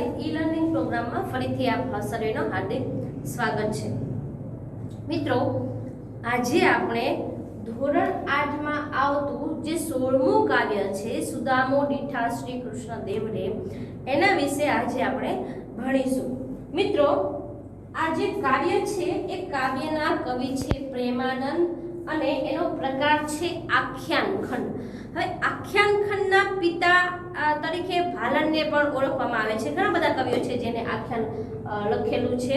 સંચાલિત e learning પ્રોગ્રામમાં ફરીથી આપ સર્વેનો હાર્દિક સ્વાગત છે। મિત્રો, આજે આપણે ધોરણ 8 માં આવતું જે 16મું કાવ્ય છે સુદામો દીઠા શ્રી કૃષ્ણ દેવરે, એના વિશે આજે આપણે ભણીશું। મિત્રો, આ જે કાવ્ય છે એ કાવ્યના કવિ છે પ્રેમાનંદ અને એનો પ્રકાર છે આખ્યાન ખંડ। હવે આખ્યાન ખંડના પિતા તરીકે ભાલનને પણ ઓળખવામાં આવે છે। ઘણા બધા કવિઓ છે જેને આખ્યાન લખેલું છે,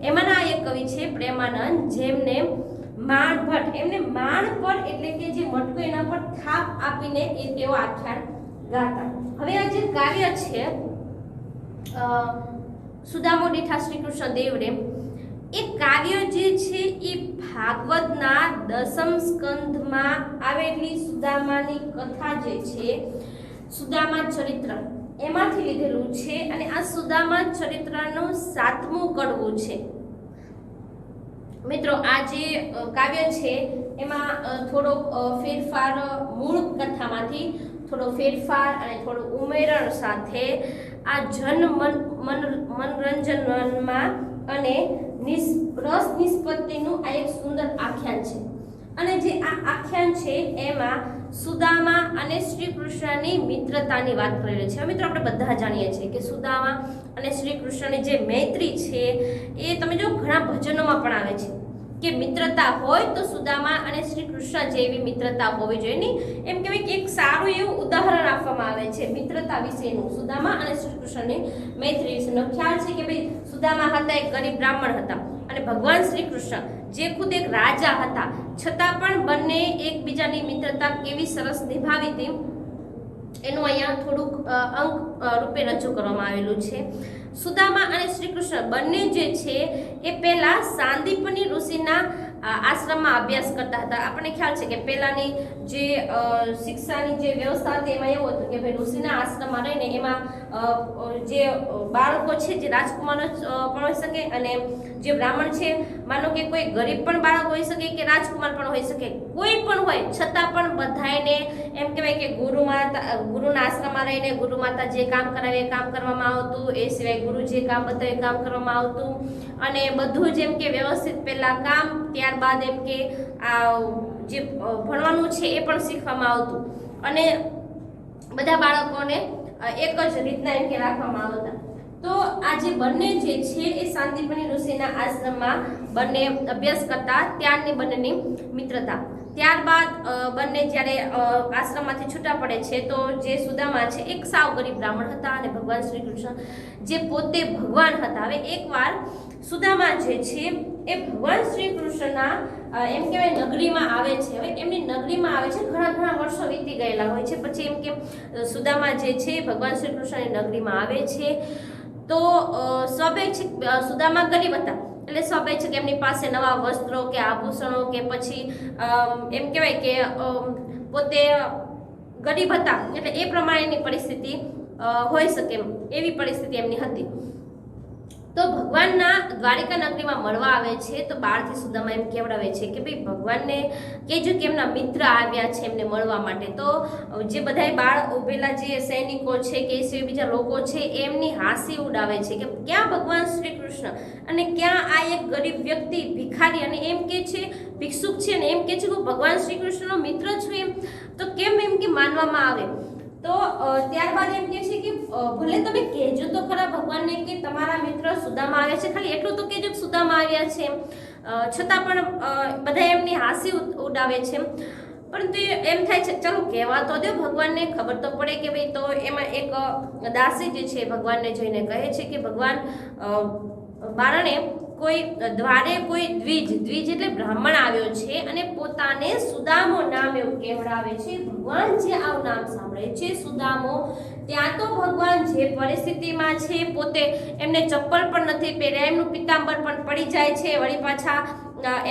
એમાંના એક કવિ છે પ્રેમાનંદ, જેમને માણભટ્ટ એમને માણભટ્ટ એટલે કે જે મટકો એના પર થાપ આપીને એ તેઓ આખ્યાન ગાતા। હવે આ જે કાવ્ય છે સુદામો દીઠા શ્રી કૃષ્ણ દેવરે, એ કાવ્ય જે છે એ ભાગવતના 10મ સ્કંધમાં આવેલી સુદામાની કથા જે છે, સુદામા ચરિત્ર, એમાંથી લીધેલું છે અને આ સુદામા ચરિત્રનું 7મું કડવું છે। મિત્રો, આ જે કાવ્ય છે એમાં થોડો ફેરફાર મૂળ કથામાંથી થોડો ફેરફાર અને થોડો ઉમેરણ સાથે આ મનોરંજનમાં અને રસ નિષ્પત્તિનું આ એક સુંદર આખ્યાન છે। અને જે આ આખ્યાન છે એમાં સુદામા અને શ્રી કૃષ્ણની મિત્રતાની વાત કરેલી છે। મિત્રો, આપણે બધા જાણીએ છીએ કે સુદામા અને શ્રી કૃષ્ણની જે મૈત્રી છે એ તમે જો ઘણા ભજનોમાં પણ આવે છે કે મિત્રતા હોય તો સુદામા અને શ્રી કૃષ્ણ જેવી મિત્રતા હોવી જોઈએ નહીં, એમ કહેવાય કે એક સારું એવું ઉદાહરણ આપવામાં આવે છે મિત્રતા વિશેનું, સુદામા અને શ્રી કૃષ્ણની મૈત્રી વિશેનો ખ્યાલ છે કે ભાઈ સુદામા હતા એક ગરીબ બ્રાહ્મણ હતા અને ભગવાન શ્રી કૃષ્ણ જે ખુદ એક રાજા હતા, છતાં પણ બંને એકબીજાની મિત્રતા કેવી સરસ નિભાવી હતી એનું અહીંયા થોડુંક અંક રૂપે રજૂ કરવામાં આવેલું છે। સુદામા અને શ્રી કૃષ્ણ બંને જે છે એ પહેલા સાંદીપની ઋષિના આશ્રમમાં અભ્યાસ કરતા હતા। આપણને ખ્યાલ છે કે પહેલાની જે શિક્ષાની જે વ્યવસ્થા હતી એમાં એવું હતું કે ભાઈ ઋષિના આશ્રમમાં રહીને એમાં જે બાળકો છે જે રાજકુમાર પણ હોઈ શકે અને જે બ્રાહ્મણ છે, માનો કે કોઈ ગરીબ પણ બાળક હોઈ શકે કે રાજકુમાર પણ હોઈ શકે, કોઈ પણ હોય, છતાં પણ બધાને એમ કહેવાય કે ગુરુના આશ્રમમાં રહીને ગુરુ માતા જે કામ કરાવે એ કામ કરવામાં આવતું, એ સિવાય ગુરુ જે કામ બતાવે કામ કરવામાં આવતું અને બધું જેમ કે વ્યવસ્થિત પહેલા કામ, ત્યારબાદ એમ કે આ જે ભણવાનું છે એ પણ શીખવામાં આવતું અને બધા બાળકોને એક જ રીતના એમ કે રાખવામાં આવતા। તો આ જે બંને જે છે એ સાંદીપની ઋષિના આશ્રમમાં બંને અભ્યાસ કરતા, ત્યારની બંનેની મિત્રતા। ત્યારબાદ બંને જ્યારે આશ્રમમાંથી છૂટા પડે છે તો જે સુદામા છે એક સાવ ગરીબ બ્રાહ્મણ હતા અને ભગવાન શ્રી કૃષ્ણ જે પોતે ભગવાન હતા। હવે એકવાર સુદામા જે છે એ ભગવાન શ્રી કૃષ્ણના એમ કહેવાય નગરીમાં આવે છે। હવે એમની નગરીમાં આવે છે, ઘણા વર્ષો વીતી ગયેલા હોય છે, પછી એમ કે સુદામા જે છે ભગવાન શ્રી કૃષ્ણની નગરીમાં આવે છે તો સ્વાભાવિક સુદામા ગરીબ હતા એટલે સ્વાભાવિક છે કે એમની પાસે નવા વસ્ત્રો કે આભૂષણો કે પછી એમ કહેવાય કે પોતે ગરીબ હતા એટલે એ પ્રમાણેની પરિસ્થિતિ હોઈ શકે એવી પરિસ્થિતિ એમની હતી। તો ભગવાનના દ્વારિકા નગરીમાં મળવા આવે છે તો બહારથી સુદામા એમ કહેવડાવે છે કે ભાઈ ભગવાનને કહેજો કે એમના મિત્ર આવ્યા છે એમને મળવા માટે। તો જે બધાય બાળ ઉભેલા જે સૈનિકો છે કે એ બીજા લોકો છે એમની હાંસી ઉડાવે છે કે ક્યાં ભગવાન શ્રી કૃષ્ણ અને ક્યાં આ એક ગરીબ વ્યક્તિ ભિખારી, અને એમ કે છે ભિક્ષુક છે ને એમ કે છે કે હું ભગવાન શ્રી કૃષ્ણનો મિત્ર છું, એમ તો કેમ એમ કે માનવામાં આવે। તો ત્યારબાદ એમ કે છે કે ભલે તમે કહેજો તો ખરા ભગવાનને કે તમારા મિત્ર સુદામા આવ્યા છે, ખાલી એટલું તો કહેજો કે સુદામા આવ્યા છે, છતાં પણ બધા એમની હાંસી ઉડાવે છે। પરંતુ એમ થાય છે ચાલો કહેવા તો દે, ભગવાનને ખબર તો પડે કે ભાઈ। તો એમાં એક દાસી જે છે ભગવાનને જોઈને કહે છે કે ભગવાન બારણે કોઈ દ્વારે કોઈ દ્વિજ એટલે બ્રાહ્મણ આવ્યો છે અને પોતાને સુદામો નામ એવું કહેવડાવે છે। ભગવાન જે આવું નામ સાંભળે છે સુદામો, ત્યાં તો ભગવાન જે પરિસ્થિતિમાં છે, પોતે એમને ચપ્પલ પણ નથી પહેર્યા, એમનું પિતાંબર પણ પડી જાય છે, વળી પાછા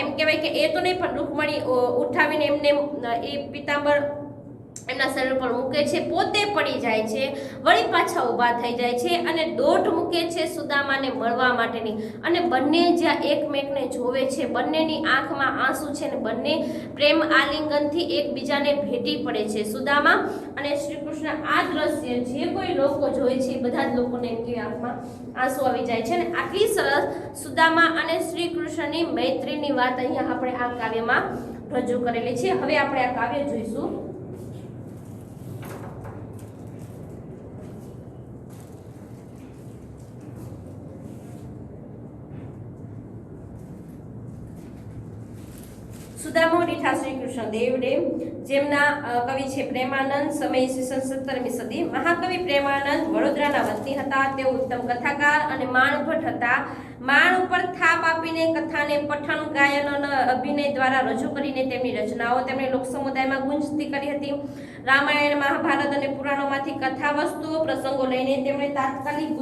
એમ કહેવાય કે એ તો નહીં પણ રૂકમણી ઉઠાવીને એમને એ પિતાંબર એમના શરીર પર મૂકે છે, પોતે પડી જાય છે, વળી પાછા ઊભા થઈ જાય છે અને દોટ મૂકે છે સુદામાને મળવા માટેની. અને બંને જ્યાં એકમેકને જોવે છે, બંનેની આંખમાં આંસુ છે ને બંને પ્રેમ આલિંગનથી એકબીજાને ભેટી પડે છે. સુદામા અને શ્રી કૃષ્ણ, આ દ્રશ્ય જે કોઈ લોકો જોવે છે બધા જ લોકોને એમ કે આંખમાં આંસુ આવી જાય છે. અને આટલી સરસ સુદામા અને શ્રી કૃષ્ણની મૈત્રીની વાત અહીંયા આપણે આ કાવ્યમાં રજૂ કરેલી છે. હવે આપણે આ કાવ્ય જોઈશું. સુદામો દીઠા શ્રી કૃષ્ણ દેવડે, જેમના કવિ છે પ્રેમાનંદ, સમય ઈસવીસન 17મી સદી. મહાકવિ પ્રેમાનંદ વડોદરાના વતની હતા. તેઓ ઉત્તમ કથાકાર અને માણભટ્ટ હતા. માણ ઉપર થાપ આપીને કથાને પઠન, ગાયન અને અભિનય દ્વારા રજૂ કરીને તેમની રચનાઓ તેમણે લોક સમુદાયમાં ગુંજતી કરી હતી. રામાયણ, મહાભારત અને પુરાણોમાંથી કથા વસ્તુઓ, પ્રસંગો લઈને તેમણે તત્કાલીન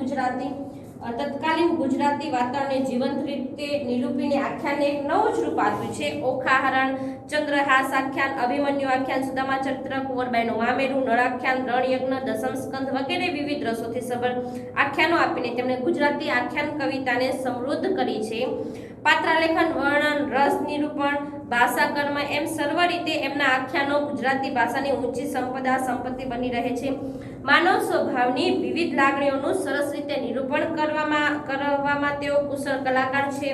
ગુજરાતી વાતાવરણને જીવંત રીતે નિરૂપીને આખ્યાનને એક નવું જ રૂપ આપ્યું છે. ઓખાહરણ, ચંદ્રહાસ આખ્યાન, અભિમન્યુ આખ્યાન, સુદામા ચરિત્ર, કુંવરબાઈનું મામેરું, નળાખ્યાન, રણયજ્ઞ, દસમ સ્કંદ વગેરે વિવિધ રસોથી સભર આખ્યાનો આપીને તેમણે ગુજરાતી આખ્યાન કવિતાને સમૃદ્ધ કરી છે. પાત્રાલેખન, વર્ણન, રસ નિરૂપણ, ભાષા કર્મ એમ સર્વ રીતે એમના આખ્યાનો ગુજરાતી ભાષાની ઊંચી સંપત્તિ બની રહે છે. માનવ સ્વભાવની વિવિધ લાગણીઓનું સરસ રીતે નિરૂપણ કરવામાં તેઓ કુશળ કલાકાર છે.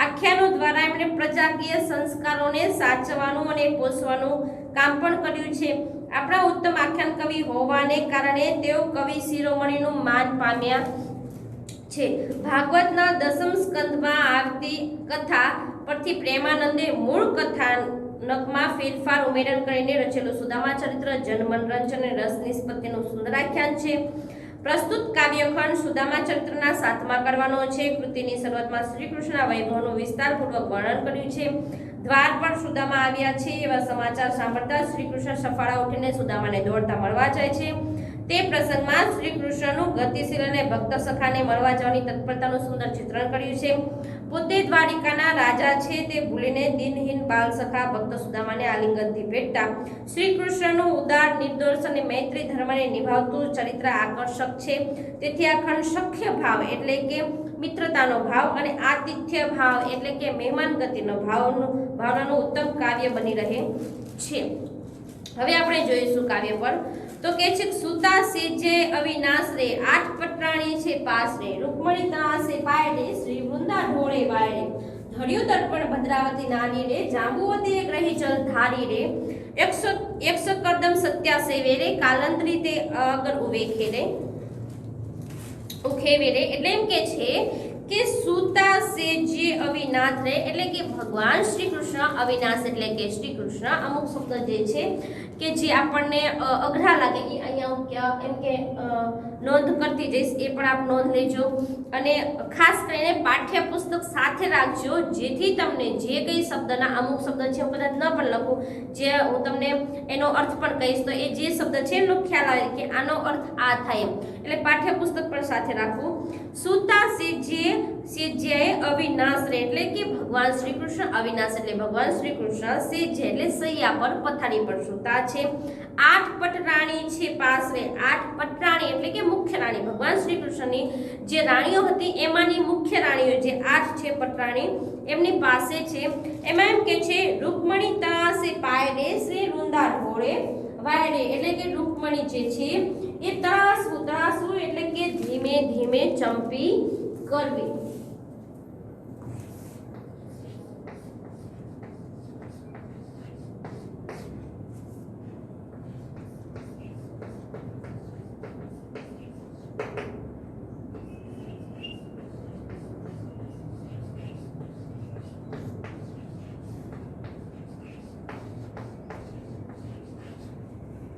આખ્યાનો દ્વારા એમણે પ્રજાકીય સંસ્કારોને સાચવવાનું અને પોષવાનું કામ પણ કર્યું છે. આપણા ઉત્તમ આખ્યાન કવિ હોવાને કારણે તેઓ કવિ શિરોમણીનું માન પામ્યા છે. ભાગવતના દસમ સ્કંદમાં આવતી કથા પરથી પ્રેમાનંદે મૂળ કથાનકમાં ફેરફાર ઉમેરણ કરીને રચેલું સુદામા ચરિત્ર જન મનોરંજન અને રસ નિષ્પત્તિનું સુંદર આખ્યાન છે. પ્રસ્તુત કાવ્યખંડ સુદામા ચરિત્રના 7મા કડવાનો છે. કૃતિની શરૂઆતમાં શ્રી કૃષ્ણના વૈભવનું વિસ્તારપૂર્વક વર્ણન કર્યું છે. દ્વાર પર સુદામા આવ્યા છે એવા સમાચાર સાંભળતા શ્રી કૃષ્ણ સફાળા ઉઠીને સુદામાને દોડતા મળવા જાય છે. તે પ્રસંગમાં શ્રી કૃષ્ણનું ગતિશીલ અને ભક્ત સખાને મળવા જવાની તત્પરતાનું સુંદર ચિત્રણ કર્યું છે. પોતે દ્વારિકાના રાજા છે તે ભૂલીને દિનહીન બાલ સખા ભક્ત સુદામાને આલિંગનથી ભેટતા શ્રી કૃષ્ણનું ઉદાર, નિર્દોષ અને મૈત્રી ધર્મને નિભાવતું ચરિત્ર આકર્ષક છે. તેથી આ ખંડ સખ્ય ભાવ એટલે કે મિત્રતાનો ભાવ અને આતિથ્ય ભાવ એટલે કે મહેમાન ગતિનો ભાવનાનું ઉત્તમ કાવ્ય બની રહે છે. હવે આપણે જોઈશું કાવ્ય પર. તો કે છે સુતા સેજે અવિનાશ રે, આઠ પટરાણી છે પાસ રે, રૂકમણી તાસે પાય રે, શ્રી વૃંદા ઢોળે વાય રે, ધડ્યું દર્પણ ભદ્રાવતી નાની રે, જાંબુવતી ગ્રહી જલ ધારી રે, એકસો કરદમ સત્યા સેવે રે, કાલંત્રી તે અગર ઉવેખે રે ઉખેવે રે. એટલે એમ કે છે કે સુતા સેજે અવિનાશ રે એટલે કે ભગવાન શ્રી કૃષ્ણ, અવિનાશ એટલે કે શ્રી કૃષ્ણ. અમુક શબ્દ જે છે કે જે આપણને અઘરા લાગે એ અહીંયા એમ કે નોંધ કરતી જઈશ, એ પણ આપ નોંધ લેજો. અને ખાસ કરીને પાઠ્યપુસ્તક સાથે રાખજો, જેથી તમને જે કઈ શબ્દના અમુક શબ્દ છે હું કદાચ ન પણ લખું, જે હું તમને એનો અર્થ પણ કહીશ તો એ જે શબ્દ છે એનો ખ્યાલ આવે કે આનો અર્થ આ થાય, એટલે પાઠ્યપુસ્તક પણ સાથે રાખવું. સુતા સેજ્ય અવિનાશ રે એટલે કે ભગવાન શ્રી કૃષ્ણ, અવિનાશ એટલે ભગવાન શ્રી કૃષ્ણ, સેજ્ય એટલે સૈયા પર પથારી પર સુતા છે. આઠ પટરાણી છે પાસ રે, આઠ પટરાણી એટલે કે મુખ્ય રાણી, ભગવાન શ્રી કૃષ્ણની જે રાણીઓ હતી એમાંની મુખ્ય રાણીઓ જે 8 છે પટરાણી એમની પાસે છે. એમાં એમ કે છે રૂકમણી તાસે પાય રે, શ્રી વૃંદા ઢોળે વાય રે એટલે કે રૂકમણી જે છે એ તરાસવું એટલે કે ધીમે ધીમે ચંપી કરવી.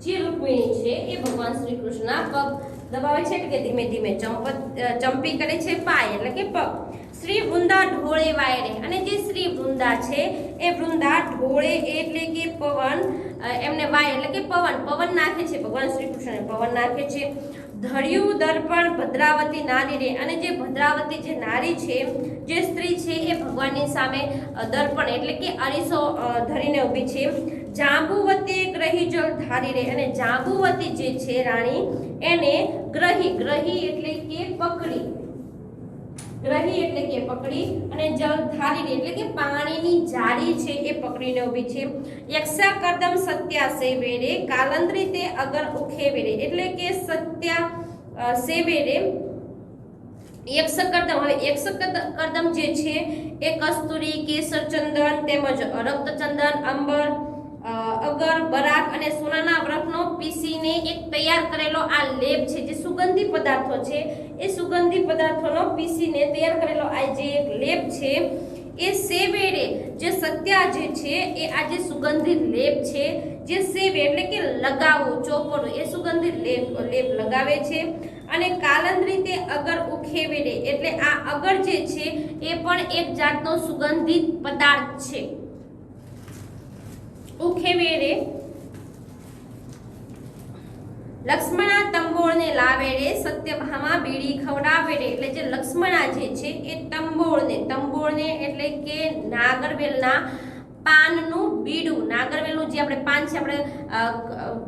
જે રૂકમિણી છે એ ભગવાન શ્રી કૃષ્ણના પગ દબાવે છે એટલે કે ધીમે ધીમે ચંપી કરે છે. પાય એટલે કે પગ. શ્રી વૃંદા ઢોળે વાય રે અને જે શ્રી વૃંદા છે એ વૃંદા ઢોળે એટલે કે પવન, એમને વાય એટલે કે પવન નાખે છે, ભગવાન શ્રી કૃષ્ણને પવન નાખે છે. ધડ્યું દર્પણ ભદ્રાવતી નારી રે અને જે ભદ્રાવતી જે નારી છે, જે સ્ત્રી છે એ ભગવાનની સામે દર્પણ એટલે કે અરીસો ધરીને ઊભી છે. જાંબુવતી ગ્રહી જળ ધારી રે, અને જાંબુવતી જે છે રાણી એને ગ્રહી, ગ્રહી એટલે કે પકડી, ગ્રહી એટલે કે પકડી, અને જળ ધારી રે એટલે કે પાણીની જાળી છે એ પકડીને ઊભી છે. યક્ષા કરદમ સત્યા સેવેરે કાલંદ્રી તે અગર ઉખેવેરે એટલે કે સત્યા સેવેરે યક્ષકર્દમ. હવે યક્ષકર્દમ જે છે એ કસ્તુરી, કેસર ચંદન તેમજ રક્તચંદન, અંબર, અગર, બરાક અને સોનાના વૃક્ષનો પીસીને એક તૈયાર કરેલો આ લેપ છે, જે સુગંધી પદાર્થો છે એ સુગંધી પદાર્થોનો પીસીને તૈયાર કરેલો આ જે એક લેપ છે એ સેવેરે, જે સત્યા જે છે એ આ જે સુગંધિત લેપ છે જે સેવે એટલે કે લગાવવું, ચોપડવું, એ સુગંધિત લેપ લગાવે છે. અને કાલંદ્રી તે અગર ઉખેવેરે એટલે આ અગર જે છે એ પણ એક જાતનો સુગંધિત પદાર્થ છે. ઉખેવેરે લક્ષ્મણા તંબોળને લાવે રે સત્યભામા બીડી ખવડાવે રે એટલે જે લક્ષ્મણા જે છે એ તંબોળને એટલે કે નાગરવેલના પાનનું બીડું, નાગરવેલનું જે આપણે પાન છે, આપણે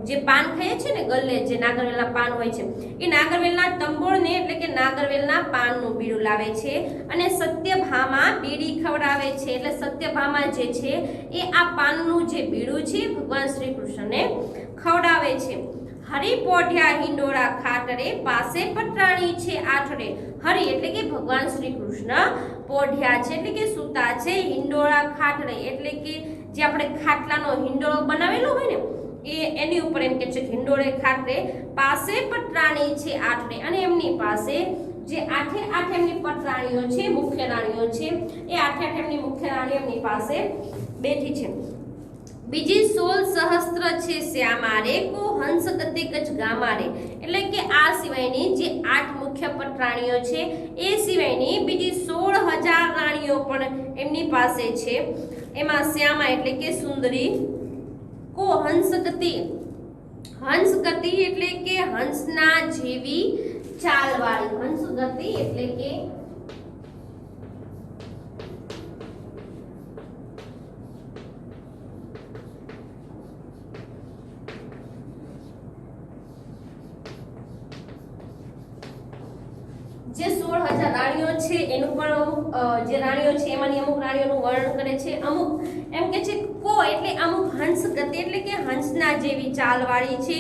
જે પાન ખાઈએ છીએ ને ગલ્લે, જે નાગરવેલના પાન હોય છે, એ નાગરવેલના તંબોળને એટલે કે નાગરવેલના પાનનું બીડું લાવે છે. અને સત્યભામા બીડી ખવડાવે છે એટલે સત્યભામા જે છે એ આ પાનનું જે બીડું છે ભગવાન શ્રી કૃષ્ણને ખવડાવે છે. હરિ પોઢ્યા હિંડોળા ખાટરે પાસે પટરાણી છે આઠરે. હરિ એટલે કે ભગવાન શ્રી કૃષ્ણ પોઢ્યા છે એટલે કે સૂતા છે, હિંડોળા ખાટરે એટલે કે જે આપણે ખાટલાનો હિંડોળો બનાવેલો હોય ને એની ઉપર એમ કે છે હિંડોળે ખાટરે પાસે પટરાણી છે આઠરે, અને એમની પાસે જે આઠે આઠ એમની પટરાણીઓ છે, મુખ્ય રાણીઓ છે, એ આઠે આઠ એમની મુખ્ય રાણીઓ એમની પાસે બેઠી છે. બીજી 16 સહસ્ત્ર છે શ્યામારે કો હંસ ગતિ ગજ ગામારે એટલે કે આ સિવાયની જે 8 મુખ્ય પટરાણીઓ છે એ સિવાયની બીજી 16,000 રાણીઓ પણ એમની પાસે છે. એમાં શ્યામા એટલે કે સુંદરી, કો હંસ ગતિ એટલે કે હંસના જેવી ચાલવાળી, હંસ ગતિ એટલે કે જે 16,000 રાણીઓ છે એનું પણ જે રાણીઓ છે એમાંની અમુક રાણીઓનું વર્ણન કરે છે. અમુક એમ કે છે કો એટલે અમુક હંસ ગતિ એટલે કે હંસના જેવી ચાલવાળી છે.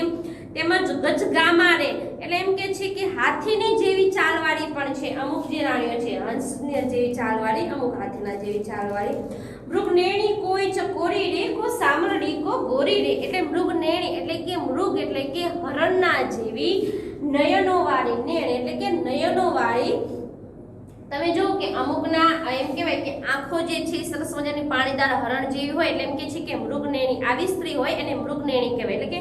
તેમજ ગજગામારે એટલે એમ કે છે કે હાથીની જેવી ચાલવાળી પણ છે. અમુક જે રાણીઓ છે હંસની જેવી ચાલવાળી, અમુક હાથીના જેવી ચાલવાળી. મૃગનેણી કોઈ ચકોરી રે કો સામરડી કો ગોરી રે એટલે મૃગનેણી એટલે કે મૃગ એટલે કે હરણના જેવી નયનો વાળી, નેણ એટલે કે નયનો વાળી. તમે જો કે અમુકના એમ કહેવાય કે આંખો જે છે સરસ મજાની પાણીદાર હરણ જેવી હોય એટલે એમ કે છે કે મૃગનેણી, આવી સ્ત્રી હોય એને મૃગનેણી કહેવાય. એટલે કે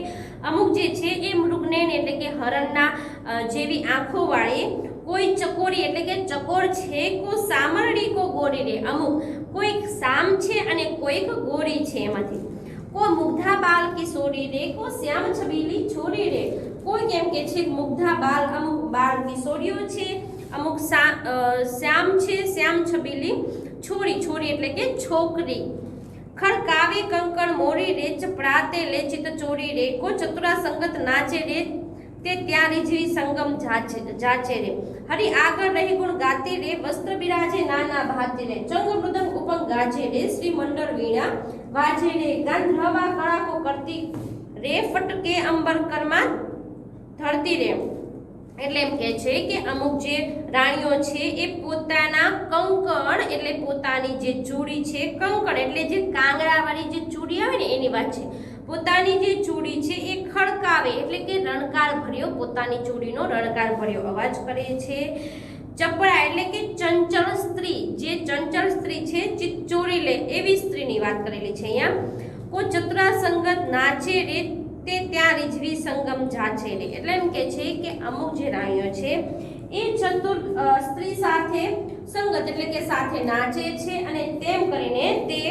અમુક જે છે એ મૃગનેણી એટલે કે હરણના જેવી આંખો વાળી. કોઈ ચકોરી એટલે કે ચકોર છે, કો સામરડી કો ગોરી રે અમુક કોઈક સામ છે અને કોઈક ગોરી છે એમાંથી. કો મુગ્ધા બાલ કિશોરી રે કો શ્યામ છબીલી છોરી રે કોઈ કેમ કે છે મુગ્ધા બાલ, અમુક બાળ કિશોરીઓ છે, અમુક શ્યામ છે, શ્યામ છબીલી છોરી, છોરી એટલે કે છોકરી. ખડકાવે કંકણ મોરી રે ચપડાતે લે ચિત ચોરી રે કો ચતુરા સંગત નાચે રે તે ત્યાં રીઝવી સંગમ જાચે રે. હરી આગળ રહી ગુણ ગાતી રે વસ્ત્ર બિરાજે નાના ભાતી રે ચંગ મૃદંગ ઉપંગ ગાજે રે શ્રી મંડળ વીણા વાજે રે ગંધર્વા કળાકો કરતી રે ફટકે અંબર કરમાં ધરતી રે. એટલે એમ કે છે કે અમુક જે રાણીઓ છે એ પોતાના કંકણ એટલે પોતાની જે ચૂડી છે, કંકણ એટલે જે કાંગડાવાળી જે ચૂડી આવે ને એની વાત છે, પોતાની જે ચૂડી છે એ ખડકાવે એટલે કે રણકાર ભર્યો, પોતાની ચૂડીનો રણકાર ભર્યો અવાજ કરે છે. ચપળા એટલે કે ચંચળ સ્ત્રી, જે ચંચળ સ્ત્રી છે ચિત્ચોરી લે એવી સ્ત્રીની વાત કરેલી છે અહીંયા. કો ચતુરા સંગત નાચે રે તે ત્યાં રીઝવી સંગમ જાચે રે એટલે એમ કે છે કે અમુક જે રાણીઓ છે એ ચતુર સ્ત્રી સાથે સંગત એટલે કે સાથે નાચે છે અને તેમ કરીને તે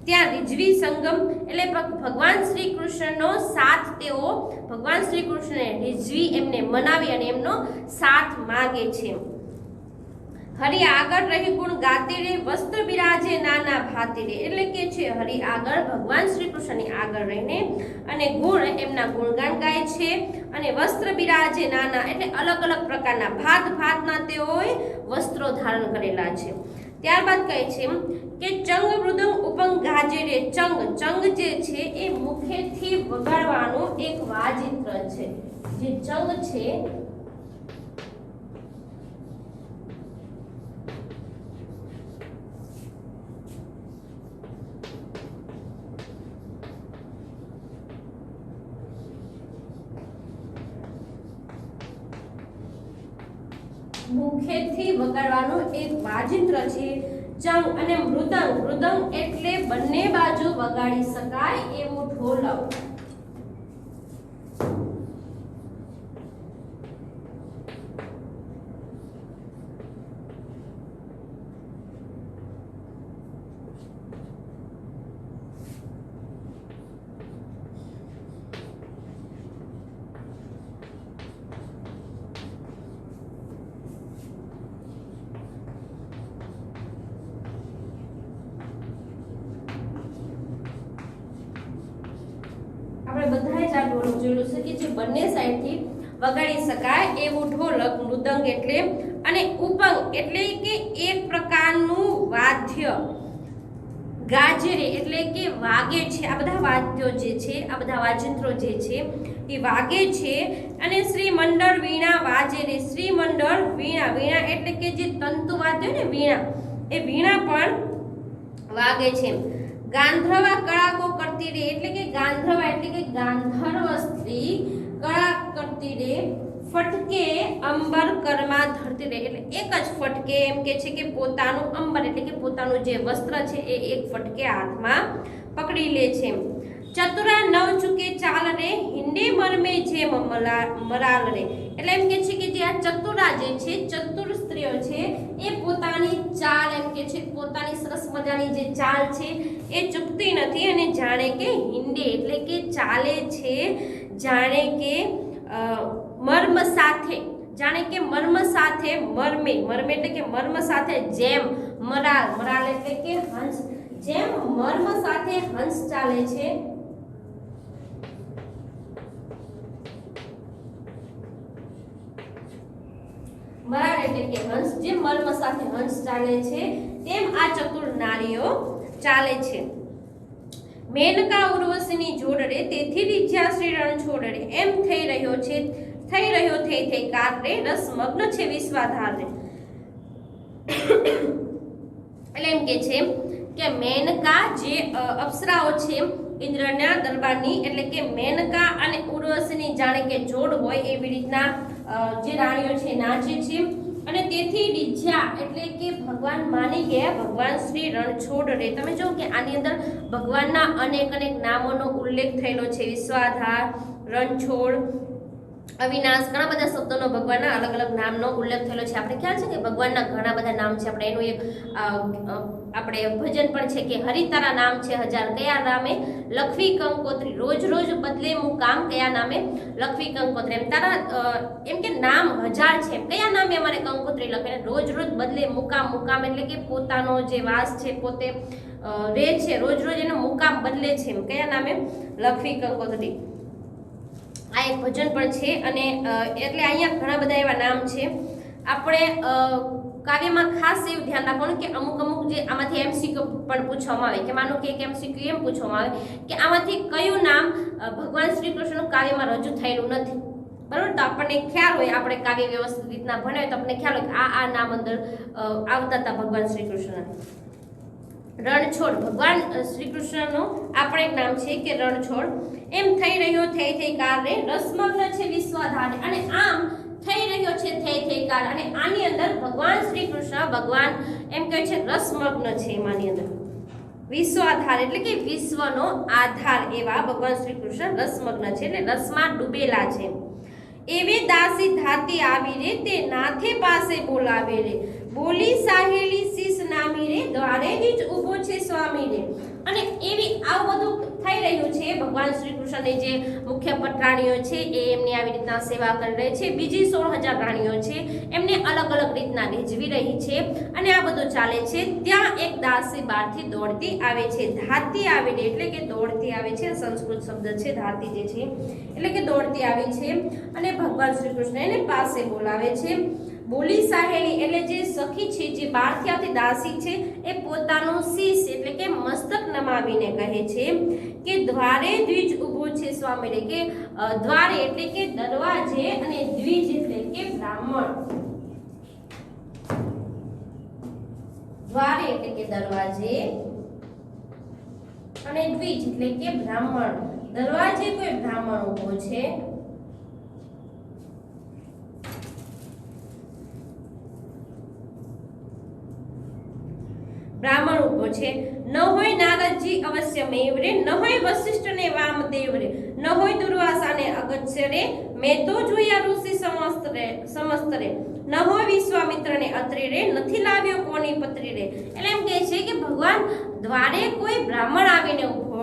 ત્યાં રીઝવી સંગમ એટલે ભગવાન શ્રી કૃષ્ણનો સાથ તેઓ ભગવાન શ્રી કૃષ્ણને રીઝવી એમને મનાવી અને એમનો સાથ માગે છે. હરિ આગળ રહી ગુણ ગાતી રે, વસ્ત્ર બિરાજે નાના ભાતી રે. એટલે કે છે હરિ આગળ, ભગવાન શ્રી કૃષ્ણની આગળ રહીને અને ગુણ એમના ગુણગાન ગાય છે. અને વસ્ત્ર બિરાજે નાના એટલે અલગ અલગ પ્રકારના ભાત ભાતના તેઓએ વસ્ત્રો ધારણ કરેલા છે. ત્યારબાદ કહે છે કે ચંગ મૃદંગ ઉપંગ ગાજે રે. ચંગ જે છે એ મુખેથી વગાડવાનું એક વાજિત્ર છે. જે ચંગ છે મુખેથી વગાડવાનું એક વાજિત્ર છે ચંગ. અને મૃદંગ એટલે બંને બાજુ વગાડી શકાય એવું ઢોલક. આપણે બધાએ જ આ ઢોલક જોયેલું છે કે જે બંને સાઈડથી વગાડી શકાય એવું ઢોલક મૃદંગ એટલે. અને ઉપંગ એટલે કે એક પ્રકારનું વાદ્ય. ગાજરે એટલે કે વાગે છે. આ બધા વાદ્યો જે છે, આ બધા વાજિંત્રો જે છે એ વાગે છે. અને શ્રી મંડળ વીણા વાજે રે. શ્રી મંડળ વીણા એટલે કે જે તંતુ વાદ્ય ને વીણા, એ વીણા પણ વાગે છે. ગાંધર્વા કળાકો કરતી રે એટલે કે ગાંધર્વા એટલે કે ગાંધર્વ સ્ત્રી કળા કરતી રે. ફટકે અંબર કરમાં ધરતી રે એટલે એક જ ફટકે એમ કે છે કે પોતાનું અંબર એટલે કે પોતાનું જે વસ્ત્ર છે એ એક ફટકે હાથમાં પકડી લે છે. ચતુરા નવ ચૂકે ચાલ રે, હિંડે મરમે જેમ મરાલ રે. એટલે એમ કે છે કે જે આ ચતુરા જે છે, ચતુર સ્ત્રીઓ છે એ પોતાની ચાલ એમ કે છે, પોતાની સરસ મજાની જે ચાલ છે એ ચૂકતી નથી. અને જાણે કે હિંડે એટલે કે ચાલે છે જાણે કે મર્મ સાથે, જાણે કે મર્મ સાથે મર્મે એટલે કે મર્મ સાથે જેમ મરાલ એટલે કે હંસ, જેમ મર્મ સાથે હંસ ચાલે છે મરાલ એટલે કે હંસ, જેમ મર્મ સાથે હંસ ચાલે છે તેમ આ ચતુર નારીઓ ચાલે છે. મેનકા ઉર્વશીની જોડ રે, તેથી રીઝ્યા શ્રી રણ છોડ રે. એમ થઈ રહ્યો થઈ કાર રે, રસમગ્ન છે વિશ્વાધાર રે. એટલે એમ કે છે કે મેનકા જે અપ્સરાઓ છે ઇન્દ્રના દરબારની, એટલે કે મેનકા અને ઉર્વશીની જાણે કે જોડ હોય એવી રીતના જે રાણીઓ છે નાચે છે. અને તેથી રીઝ્યા એટલે કે ભગવાન માની ગયા ભગવાન શ્રી રણછોડ રે. તમે જો કે આની અંદર ભગવાનના અનેક નામોનો ઉલ્લેખ થયેલો છે. વિશ્વાધાર, રણછોડ, અવિનાશ, ઘણા બધા શબ્દોનો ભગવાનના અલગ અલગ નામનો ઉલ્લેખ થયેલો છે. આપણે ખ્યાલ છે કે ભગવાનના ઘણા બધા નામ છે. આપણે એનું એક આપણે ભજન પણ છે કે હરિ તારા નામ છે હજાર, કયા નામે લખવી કંકોત્રી, રોજ રોજ બદલે મુકામ, કયા નામે લખવી કંકોત્રી. એમ તારા એમ કે નામ હજાર છે, કયા નામે અમારે કંકોત્રી લખે, રોજ રોજ બદલે મુકામ એટલે કે પોતાનો જે વાસ છે પોતે રે છે, રોજ રોજ એનો મુકામ બદલે છે, કયા નામે લખવી કંકોત્રી. આ એક ભજન પણ છે. અને એટલે અહીંયા ઘણા બધા એવા નામ છે. આપણે કાવ્યમાં ખાસ એવું ધ્યાન રાખવાનું કે અમુક જે આમાંથી એમસીક્યુ પણ પૂછવામાં આવે, કે માનો કે એક એમસીક્યુ એમ પૂછવામાં આવે કે આમાંથી કયું નામ ભગવાન શ્રી કૃષ્ણનું કાવ્યમાં રજૂ થયેલું નથી, બરાબર. તો આપણને ખ્યાલ હોય, આપણે કાવ્ય વ્યવસ્થિત રીતના ભણાય તો આપણને ખ્યાલ હોય કે આ નામ અંદર આવતા હતા ભગવાન શ્રી કૃષ્ણ. રણછોડ ભગવાન શ્રી કૃષ્ણનું આપણે એક નામ છે કે રણછોડ. એમ થઈ રહ્યો થઈ કાર રે, રસમગ્ન છે વિશ્વાધાર. અને આમ થઈ રહ્યો છે થઈ કાર. અને આની અંદર ભગવાન શ્રી કૃષ્ણ ભગવાન એમ કહે છે રસમગ્ન છે. એમાંની અંદર વિશ્વાધાર એટલે કે વિશ્વનો આધાર એવા ભગવાન શ્રી કૃષ્ણ રસમગ્ન છે, એટલે રસમાં ડૂબેલા છે. એવે દાસી ધાતી આવી રે, તે નાથે પાસે બોલાવે રે. બોલી સાહેલી શીશ નામી રે, દ્વારે જ ઊભો છે સ્વામી રે. અને એવી આવું બધું થઈ રહ્યું છે. ભગવાન શ્રી કૃષ્ણની જે મુખ્ય પટરાણીઓ છે એ એમની આવી રીતના સેવા કરી રહી છે. બીજી 16,000 રાણીઓ છે, એમને અલગ અલગ રીતના રીતના રીઝવી રહી છે અને આ બધું ચાલે છે ત્યાં એક દાસી બહારથી દોડતી આવે છે. ધાતી આવીને એટલે કે દોડતી આવે છે, સંસ્કૃત શબ્દ છે ધાતી જે છે એટલે કે દોડતી આવી છે અને ભગવાન શ્રી કૃષ્ણ એને પાસે બોલાવે છે. બોલી સાહેલી એટલે જે સખી છે, જે બહારથી આવતી દાસી છે, એ પોતાનું શીશ એટલે કે મસ્તક નમાવીને કહે છે કે દ્વારે દ્વિજ ઊભો છે સ્વામી, કે દ્વારે એટલે કે દરવાજે અને દ્વિજ એટલે કે બ્રાહ્મણ. દ્વારે એટલે કે દરવાજે અને દ્વિજ એટલે કે બ્રાહ્મણ. દરવાજે કોઈ બ્રાહ્મણ ઊભો છે. બ્રાહ્મણ ઊભો છે. ન હોય નારદજી અવશ્ય મેવ રે, ન હોય વશિષ્ઠ ને વામદેવ રે, ન હોય દુર્વાસા ને અગત્ય રે, મેં તો જોયા ઋષિ સમસ્ત રે, ન હોય વિશ્વામિત્ર ને અત્રિ રે, નથી લાવ્યો કોની પત્રી રે. એટલે એમ કહે છે કે ભગવાન દ્વારે કોઈ બ્રાહ્મણ આવીને ઉભો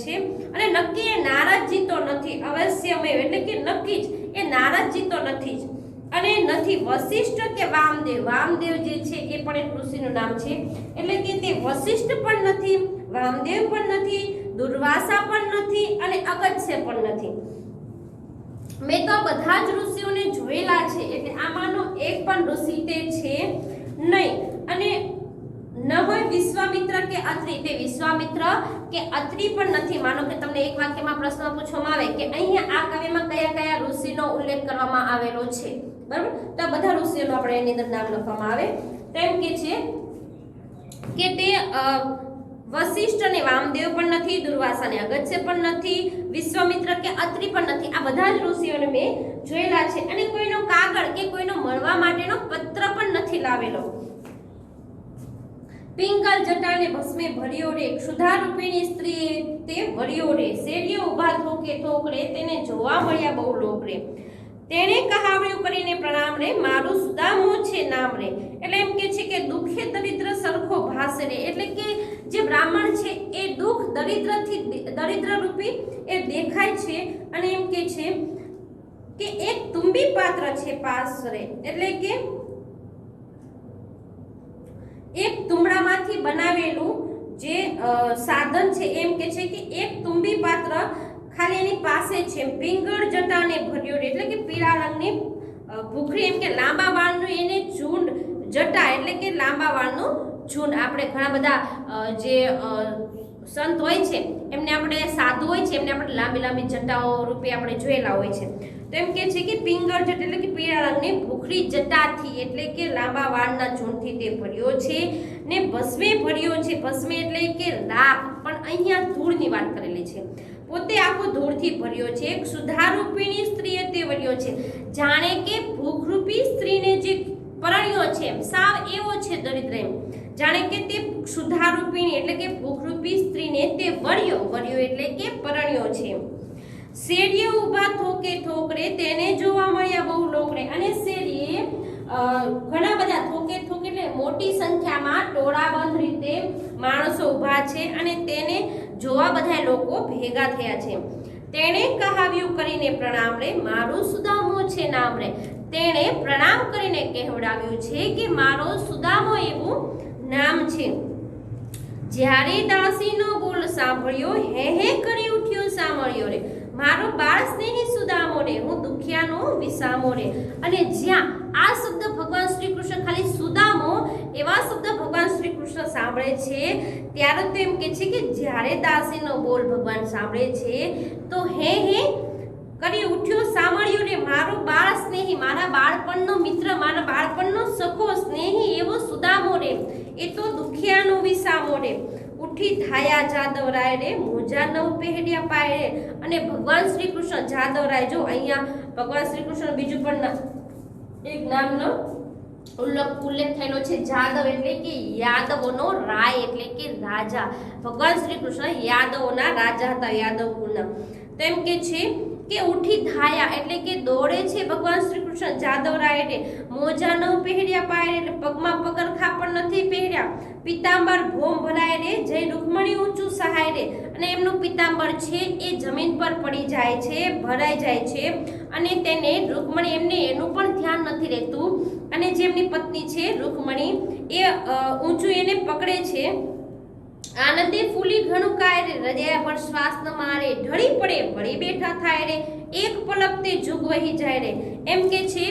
છે અને નક્કી એ નારદજી તો નથી, અવશ્ય મેવ એટલે કે નક્કી જ એ નારદજી તો નથી જ, અને નથી વશિષ્ઠ કે વામદેવ. વામદેવ જે છે એ પણ એક ઋષિનું નામ છે, એટલે કે તે વશિષ્ઠ પણ નથી, વામદેવ પણ નથી, દુર્વાસા પણ નથી અને અગત્ય પણ નથી. મેં તો બધા જ ઋષિઓને જોયેલા છે, એટલે આમાંનો એક પણ ઋષિ તે છે નહીં. અને ન હોય વિશ્વામિત્ર કે અત્રિ, તે વિશ્વામિત્ર કે અત્રિ પણ નથી. માનો કે તમને એક વાક્યમાં પ્રશ્ન પૂછવામાં આવે કે અહીંયા આ કાવ્યમાં કયા કયા ઋષિનો ઉલ્લેખ કરવામાં આવેલો છે, બરાબર, તો આ બધા ઋષિઓનો આપણે એની અંદર નામ લખવામાં આવે. તો એમ કે છે કે તે વશિષ્ઠ અને વામદેવ પણ નથી, દુર્વાસા અને અગત્ય પણ નથી, વિશ્વામિત્ર કે અત્રિ પણ નથી. આ બધા જ ઋષિઓને મેં જોયેલા છે અને કોઈનો કાગળ કે કોઈનો મળવા માટેનો પત્ર પણ નથી લાવેલો. પિંગલ જટાને ભસ્મે ભર્યો રે, ક્ષુધારૂપિણી સ્ત્રી તે વર્યો રે, શેરીએ ઊભા થોકે થોકરે, તેને જોવા મળ્યા બહુ લોક રે, તેણે કહાવર્યું કરીને પ્રણામ રે, મારું સુદામો છે નામ રે. એટલે એમ કે છે કે દુઃખે દરિદ્ર સરખો ભાસે રે, એટલે કે જે બ્રાહ્મણ છે એ દુઃખ દરિદ્ર રૂપી એ દેખાય છે અને એમ કે છે કે એક તુંબી પાત્ર છે પાસ રે, એટલે કે એક તુંબડામાંથી બનાવેલું જે સાધન છે, એમ કે છે કે એક તુંબી પાત્ર ખાલી એની પાસે છે. પિંગળ જટાને ભર્યો રે, એટલે કે પીળા રંગની ભૂખરી, એમ કે લાંબા વાળનું એને ઝુંડ, જટા એટલે કે લાંબા વાળનું ઝુંડ. આપણે ઘણા બધા જે સંત હોય છે એમને આપણે, સાધુ હોય છે એમને આપણે લાંબી લાંબી જટાઓ રૂપે આપણે જોયેલા હોય છે. તો એમ કે છે કે પિંગળ જટ એટલે કે પીળા રંગની ભૂખરી જટાથી એટલે કે લાંબા વાળના ઝુંડથી તે ભર્યો છે ને ભસ્મે ભર્યો છે. ભસ્મે એટલે કે રાખ, પણ અહીંયા ધૂળની વાત કરેલી છે. પોતે આખો ધૂળથી ભર્યો છે. એક સુધારૂપિણી સ્ત્રીએ તે વર્યો છે, જાણે કે ભૂખરૂપી સ્ત્રીને જે પરણ્યો છે સાવ એવો છે દરિદ્ર, એમ જાણે કે તે સુધારૂપિણી એટલે કે ભૂખરૂપી સ્ત્રીને તે વર્યો એટલે કે પરણ્યો છે. શેરીએ ઊભા થોકે થોકરે, તેને જોવા મળ્યા બહુ લોકરે. અને શેરીએ ઘણા બધા થોકે થોકે એટલે મોટી સંખ્યામાં ટોળાબંધ રીતે માણસો ઊભા છે અને તેને જોવા બધા લોકો ભેગા થયા છે. તેણે કહાવ્યું કરીને પ્રણામ રે, મારું સુદામો છે નામ રે. તેણે પ્રણામ કરીને કહેવડાવ્યું છે કે મારો સુદામો એવું નામ છે. જ્યારે દાસીનો બોલ સાંભળ્યો, હે હે કરી ઉઠ્યો સાંભળ્યો રે, મારો બાળ સ્નેહી સુદામો રે, હું દુખિયાનો વિસામો રે. અને જ્યાં આ શબ્દ ભગવાન શ્રી કૃષ્ણ ખાલી સુદામો એવા શબ્દ ભગવાન શ્રી કૃષ્ણ સાંભળે છે ત્યારે તો એમ કે છે કે જ્યારે દાસીનો બોલ ભગવાન સાંભળે છે તો હે હે કરી ઉઠ્યો સાંભળ્યો રે, મારો બાળ સ્નેહી, મારા બાળપણનો મિત્ર, મારા બાળપણનો સખો સ્નેહી એવો સુદામો રે, એ તો દુખિયાનો વિસામો રે. ઉઠી થાયા જાદવરાય રે, મોજા નવ પહેર્યા પાય રે. અને ભગવાન શ્રી કૃષ્ણ જાદવરાય, જો અહીંયા ભગવાન શ્રી કૃષ્ણ બીજું પણ એક નામનો ઉલ્લેખ થયેલો છે. જાદવ એટલે કે યાદવોનો રાય એટલે કે રાજા. ભગવાન શ્રી કૃષ્ણ યાદવોના રાજા હતા, યાદવ કુળના. તેમ કે છે કે ઉઠી ધાયા એટલે કે દોડે છે ભગવાન શ્રી કૃષ્ણ જાદવરાય રે. મોજા ન પહેર્યા પાય રે, પગમાં પગરખા પણ નથી પહેર્યા. પિતાંબર ભોમ ભરાય રે, જય રૂકમણી ઊંચું સહાય રે. અને એમનું પિતાંબર છે એ જમીન પર પડી જાય છે, ભરાઈ જાય છે અને તેને રૂકમણી એમને એનું પણ ધ્યાન નથી રહેતું અને જે એમની પત્ની છે રૂકમણી એ ઊંચું એને પકડે છે. આનંદે ફૂલી ઘણું કાય રે, હૃદય પર શ્વાસ ન મારે, ઢળી પડે વળી બેઠા થાય રે, એક પલક તે જુગ વહી જાય રે. એમ કે છે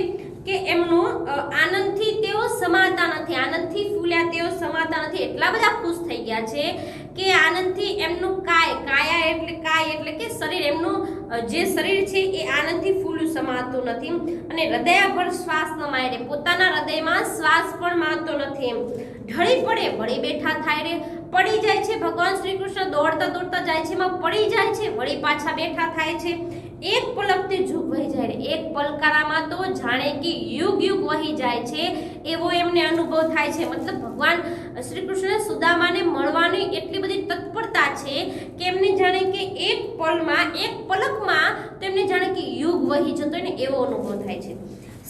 કે એમનું આનંદથી તેઓ સમાતા નથી, આનંદથી ફૂલ્યા તેઓ સમાતા નથી, એટલા બધા ખુશ થઈ ગયા છે કે આનંદથી એમનું કાયા એટલે કે શરીર, એમનું જે શરીર છે એ આનંદથી ફૂલ્યું સમાતું નથી. અને હૃદયભર શ્વાસ ન મારે, પોતાના હૃદયમાં શ્વાસ પણ મારતો નથી. એમ ઢળી પડે વળી બેઠા થાય રે, પડી જાય છે ભગવાન શ્રી કૃષ્ણ, દોડતા દોડતા જાય છે, એમાં પડી જાય છે, વળી પાછા બેઠા થાય છે. એક પલકથી યુગ વહી જાય રે, એક પલકારામાં તો જાણે કે યુગ વહી જાય છે એવો એમને અનુભવ થાય છે. મતલબ ભગવાન શ્રી કૃષ્ણ સુદામાને મળવાની એટલી બધી તત્પરતા છે કે એમને જાણે કે એક પલકમાં તેમને જાણે કે યુગ વહી જતો હોય ને એવો અનુભવ થાય છે.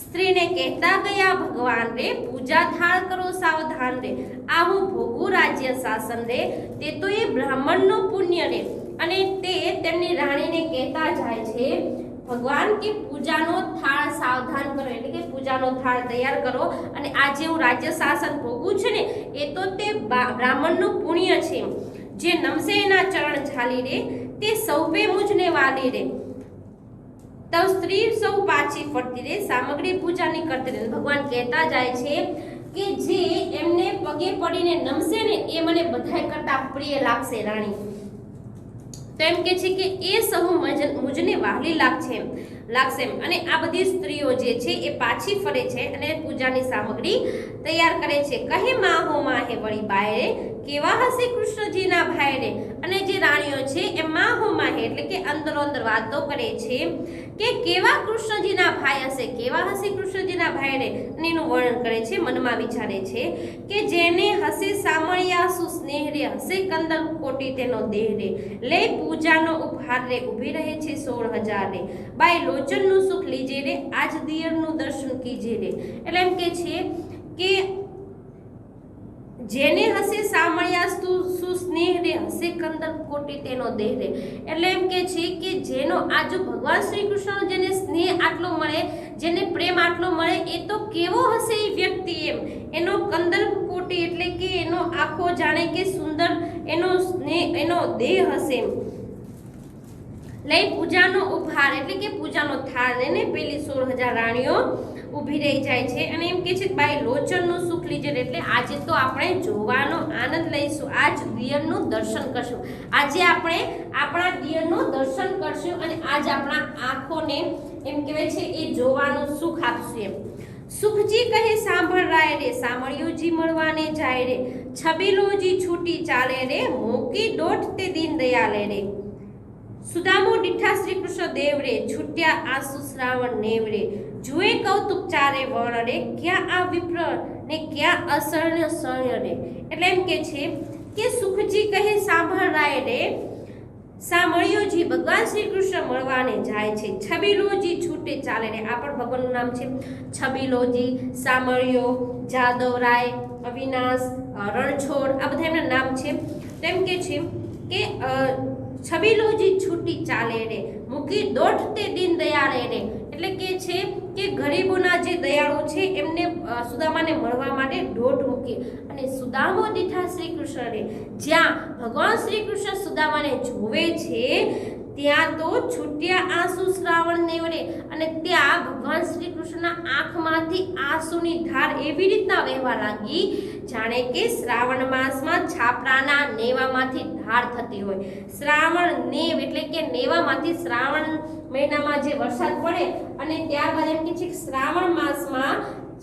સ્ત્રીને કહેતા ગયા ભગવાન રે, પૂજા થાળ કરો સાવધાન રે, આ હું ભોગું રાજ્ય શાસન રે, તે તો એ બ્રાહ્મણનું પુણ્ય રે. અને તે તેમની રાણીને કહેતા જાય છે ભગવાન કે પૂજાનો થાળ સાવધાન કરો, એટલે કે પૂજાનો થાળ તૈયાર કરો, અને આ જે હું રાજ્ય શાસન ભોગું છે ને એ તો તે બ્રાહ્મણનું પુણ્ય છે. જે નમસે એના ચરણ ઝાલી રે, તે સૌપે મુજને વાલી રે, તો સ્ત્રી સૌ પાછી ફરતી રે, સામગ્રી પૂજાની કરતી રે. ભગવાન કહેતા જાય છે કે જે એમને પગે પડીને નમશે ને એ મને બધાય કરતા પ્રિય લાગશે રાણી. તો એમ કે છે કે એ સહુ મુજને વહાલી લાગશે. અને આ બધી સ્ત્રીઓ જે છે એ પાછી ફરે છે અને પૂજાની સામગ્રી તૈયાર કરે છે. કહે માહો માહે વળી બાય રે, કેવા હશે કૃષ્ણજીના ભાઈ રે. અને જે રાણીઓ છે એ માહો માહે એટલે કે અંદરો અંદર વાતો કરે છે કે કેવા કૃષ્ણજીના ભાઈ હશે, કેવા હશે કૃષ્ણજીના ભાઈ રે. અને એનું વર્ણન કરે છે, મનમાં વિચારે છે કે જેને હશે સામળિયાસુ સ્નેહ રે, હશે કંદલ કોટી તેનો દેહ રે, લે પૂજાનો ઉપહાર રે, ઊભી રહે છે 16,000 રે, બાય લોચનનું સુખ લીજે રે, આજ દિયરનું દર્શન કીજે રે. એટલે એમ કે છે કે જેને હશે સામળિયાસુ સુસ્નેહ રે, હશે કંદલ કોટી તેનો દેહ રે. એટલે એમ કે છે કે જેનો આ જો ભગવાન શ્રી કૃષ્ણનો જેને સ્નેહ આટલો મળે, જેને પ્રેમ આટલો મળે, એ તો કેવો હશે એ વ્યક્તિ. એનો કંદલ કોટી એટલે કે એનો આખો જાણે કે સુંદર એનો સ્નેહ, એનો દેહ હશે. લઈ પૂજાનો ઉપહાર એટલે કે પૂજાનો થાળ લઈને પેલી 16,000 રાણીઓ ઊભી રહી જાય છે. અને એમ કે છે કે બાઈ લોચનનું સુખ લીજે, એટલે આજે તો આપણે જોવાનો આનંદ લઈશું, આજ દિયરનું દર્શન કરશું, આજે આપણે આપણા દિયરનું દર્શન કરશું અને આજ આપણા આંખોને એમ કહેવાય છે એ જોવાનું સુખ આપશું. એમ સુખજી કહે સાંભળ રાય રે, સામળિયોજી મળવાને જાય રે, છબીલોજી છૂટી ચાલે રે, મોકી દોઢ તે દીન દયાલે રે. સુદામો ડીઠા શ્રી કૃષ્ણ દેવ રે, છૂટ્યા આંસુ શ્રાવણ નેવ રે, જુએ કૌતુક ચારે વર્ણ રે, ક્યાં આ વિપ્ર ને ક્યાં અસર્ણ શર્ય રે. એટલે એમ કે છે કે સુખજી કહે સાંભળ રાય રે, સામળિયોજી ભગવાન શ્રી કૃષ્ણ મળવાને જાય છે, છબીલોજી છૂટે ચાલે રે. આ પણ ભગવાનનું નામ છે, છબીલોજી, સામળિયો, જાદવરાય, અવિનાશ, રણછોડ, આ બધા એમના નામ છે. તેમ કે છે કે છબીલોજી છૂટી ચાલે રે, મૂકી દોઢ તે દીન દયાળે રે. એટલે કે છે કે ગરીબોના જે દયાળુ છે એમને સુદામાને મળવા માટે દોઢ મૂકી. અને સુદામો દીઠા શ્રી કૃષ્ણ રે, જ્યાં ભગવાન શ્રી કૃષ્ણ સુદામાને જોવે છે ત્યાં તો છૂટ્યા આંસુ શ્રાવણ નેવડે. અને ત્યાં ભગવાન શ્રી કૃષ્ણના આંખમાંથી આંસુની ધાર એવી રીતના વહેવા લાગી જાણે કે શ્રાવણ માસમાં છાપરાના નેવામાંથી ધાર થતી હોય. શ્રાવણ નેવ એટલે કે નેવામાંથી, શ્રાવણ મહિનામાં જે વરસાદ પડે અને ત્યારબાદ એમ કે છે કે શ્રાવણ માસમાં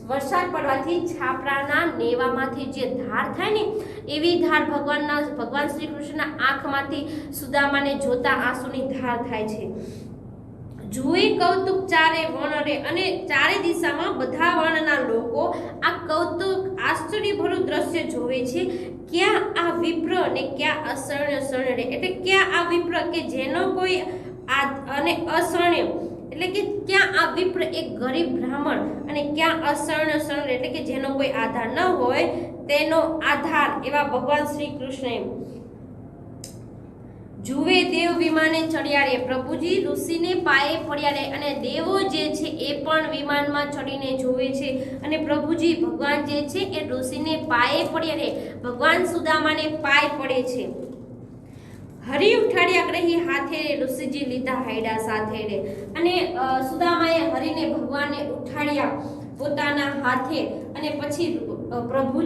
વરસાદ પડવાથી છાપરાના નેવામાંથી જે ધાર થાય ને એવી ધાર ભગવાન શ્રી કૃષ્ણના આંખમાંથી સુદામાને જોતા આંસુની ધાર થાય છે. જુએ કૌતુક ચારે વર્ણ રે, અને ચારે દિશામાં બધા વર્ણના લોકો આ કૌતુક આશ્ચર્યભર્યું દ્રશ્ય જોવે છે. ક્યાં આ વિપ્ર ને ક્યાં અસર્ણ્ય શર્ણ રે. એટલે ક્યાં આ વિપ્ર કે જેનો કોઈ અને અસર્ણ્ય એટલે કે ક્યાં આ વિપ્ર એક ગરીબ બ્રાહ્મણ, અને ક્યાં અસર્ણ શરણ એટલે કે જેનો કોઈ આધાર ન હોય તેનો આધાર એવા ભગવાન શ્રી કૃષ્ણ. જુએ દેવ વિમાને ચડ્યા રે, પ્રભુજી ઋષિને પાયે પડ્યા રે, અને દેવો જે છે એ પણ વિમાનમાં ચડીને જોવે છે, અને પ્રભુજી ભગવાન જે છે એ ઋષિને પાયે પડ્યા રે, ભગવાન સુદામાને પાય પડે છે। હરિ ઉઠાડ્યા ગ્રહી હાથે રે, ઋષિજી લીધા હાયડા સાથે રે, અને સુદામાએ હરિને ભગવાનને ઉઠાડ્યા પોતાના હાથે, અને પછી પ્રભુ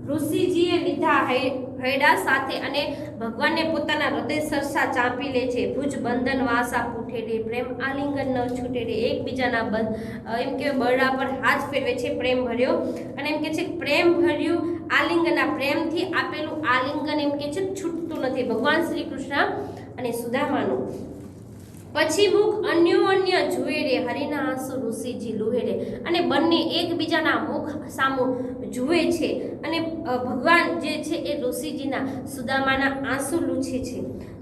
ઋષિજીએ લીધા હૈડા સાથે, અને ભગવાનને પોતાના હૃદય સરસા ચાંપી લે છે। ભુજ બંધન વાસા પૂઠે રે, પ્રેમ આલિંગન ન છૂટે રે, એકબીજાના એમ કે બરડા પર હાથ ફેરવે છે પ્રેમ ભર્યો, અને એમ કે છે પ્રેમ ભર્યું આલિંગન, આ પ્રેમથી આપેલું આલિંગન એમ કે છે છૂટતું નથી, ભગવાન શ્રી કૃષ્ણ અને સુદામાનું। પછી મુખ અન્યોન્ય જુએ રે, હરિના આંસુ ઋષિજી લુહે રે, અને બંને એકબીજાના મુખ સામું જુએ છે, અને ભગવાન જે છે એ ઋષિજીના સુદામાના આંસુ લૂછે છે।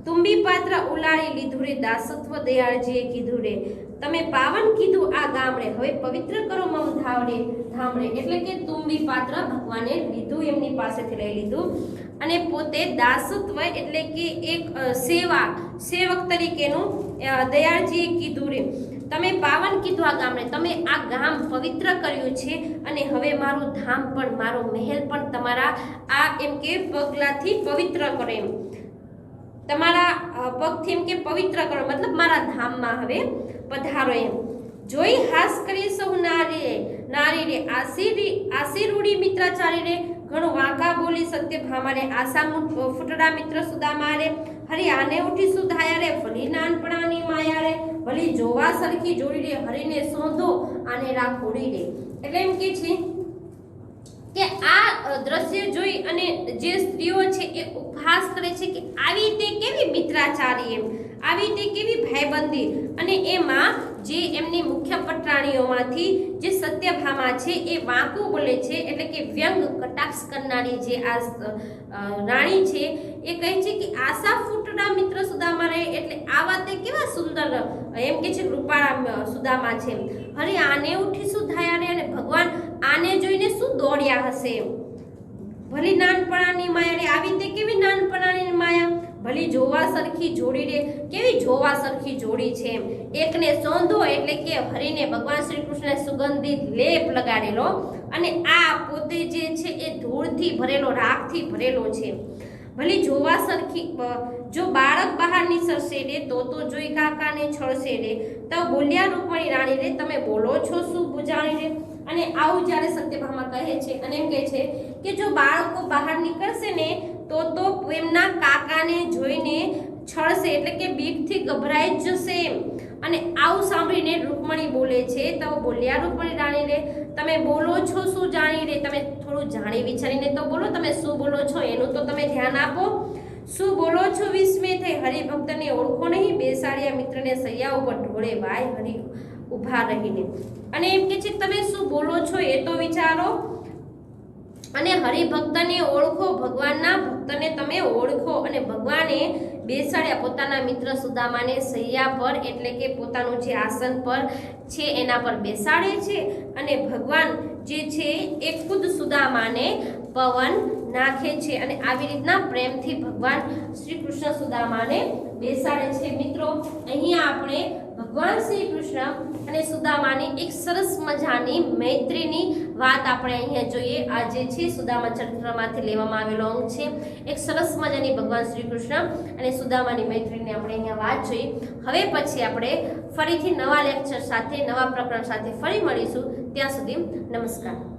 તુંબી પાત્ર ઉલાળી લીધું રે, દાસત્વ દયાળજીએ કીધું રે, તમે પાવન કીધું આ ગામ રે, હવે પવિત્ર કરો મમ ધામ રે, એટલે કે તુંબી પાત્ર ભગવાને લીધું, એમની પાસેથી લઈ લીધું, અને પોતે દાસત્વ એટલે કે એક સેવક તરીકેનું દયાળજીએ કીધું રે, તમે પાવન કીધું આ ગામને, તમે આ ગામ પવિત્ર કર્યું છે, અને હવે મારું ધામ પણ, મારો મહેલ પણ તમારા આ એમ કે પગલાથી પવિત્ર કરો, એમ તમારા પગથી એમ કે પવિત્ર કરો, મતલબ મારા ધામમાં હવે પધારો એમ। જોઈ હાસ કરી સૌ નારી રે, આશીરૂડી મિત્રાચારી રે, ઘણું વાંકા બોલી સત્ય ભામા રે, આશા ફૂટડા મિત્ર સુદામા રે, હરી આને ઉઠી સુધાયા રે, ભલી નાનપણાની માયા રે, ભલી જોવા સરખી જોડી રે, હરીને સોંધો આને રાખોડી રે। એટલે એમ કે છે કે આ દ્રશ્ય જોઈ અને જે સ્ત્રીઓ છે એ ઉપહાસ કરે છે કે આવી રીતે કેવી મિત્રાચારી, એમ આવી રીતે કેવી ભાઈબંધી, અને એમાં જે એમની મુખ્ય પટરાણીઓમાંથી જે સત્યભામા છે એ વાંકું બોલે છે, એટલે કે વ્યંગ કટાક્ષ કરનારી જે આ રાણી છે એ કહે છે કે આશા ફૂટડા મિત્ર સુદામા રે, એટલે આ વાતે કેવા સુંદર એમ કે છે કૃપાળા સુદામા છે, હરી આને ઉઠી સુધાયા રે, અને ભગવાન આને જોઈને શું દોડ્યા હશે, ભલી નાનપણાની માયા રે, આવી રીતે કેવી નાનપણાની માયા, ભલી જોવા સરખી જોડી રે, કેવી જોવા સરખી જોડી છે, એકને સોંધો એટલે કે હરિને ભગવાન શ્રી કૃષ્ણએ સુગંધિત લેપ લગાડેલો, અને આ પોતે જે છે એ ધૂળથી ભરેલો, રાખથી ભરેલો છે। ભલી જોવા સરખી, જો બાળક બહાર નીસરશે રે, તો જોઈ કાકાને છળશે રે, તો બોલ્યા રૂકમણી રાણી રે, તમે બોલો છો શું બુજાણી રે, અને આવું જ્યારે સત્યભામા કહે છે, અને એમ કહે છે કે જો બાળકો બહાર નીકળશે ને તો એમના કાકાને જોઈને છળશે, એટલે કે બીકથી ગભરાઈ જશે એમ, અને આવું સાંભળીને રૂકમણી બોલે છે, તો બોલ્યા રૂકમણી રાણી રે, તમે બોલો છો શું જાણી રે, તમે થોડું જાણી વિચારીને તો બોલો, તમે શું બોલો છો એનું તો તમે ધ્યાન આપો, શું બોલો છો વિસ્મય થઈ, હરિભક્તને ઓળખો નહીં, બેસાડ્યા મિત્રને સૈયા ઉપર ઢોળે વાય હરિ ઉભા રહીને, અને એમ કે છે તમે શું બોલો છો એ તો વિચારો, અને હરિભક્તને ઓળખો, ભગવાનના ભક્તને તમે ઓળખો, અને ભગવાને બેસાડ્યા પોતાના મિત્ર સુદામાને સૈયા પર, એટલે કે પોતાનું જે આસન પર છે એના પર બેસાડે છે, અને ભગવાન જે છે એ ખુદ સુદામાને પવન નાખે છે, અને આવી રીતના પ્રેમથી ભગવાન શ્રી કૃષ્ણ સુદામાને બેસાડે છે। મિત્રો અહીંયા આપણે ભગવાન શ્રી કૃષ્ણ અને સુદામાની એક સરસ મજાની મૈત્રીની વાત આપણે અહીંયા જોઈએ। આ જે છે સુદામા ચરિત્રમાંથી લેવામાં આવેલો અંગ છે, એક સરસ મજાની ભગવાન શ્રી કૃષ્ણ અને સુદામાની મૈત્રીની આપણે અહીંયા વાત જોઈ। હવે પછી આપણે ફરીથી નવા લેક્ચર સાથે, નવા પ્રકરણ સાથે ફરી મળીશું, ત્યાં સુધી નમસ્કાર।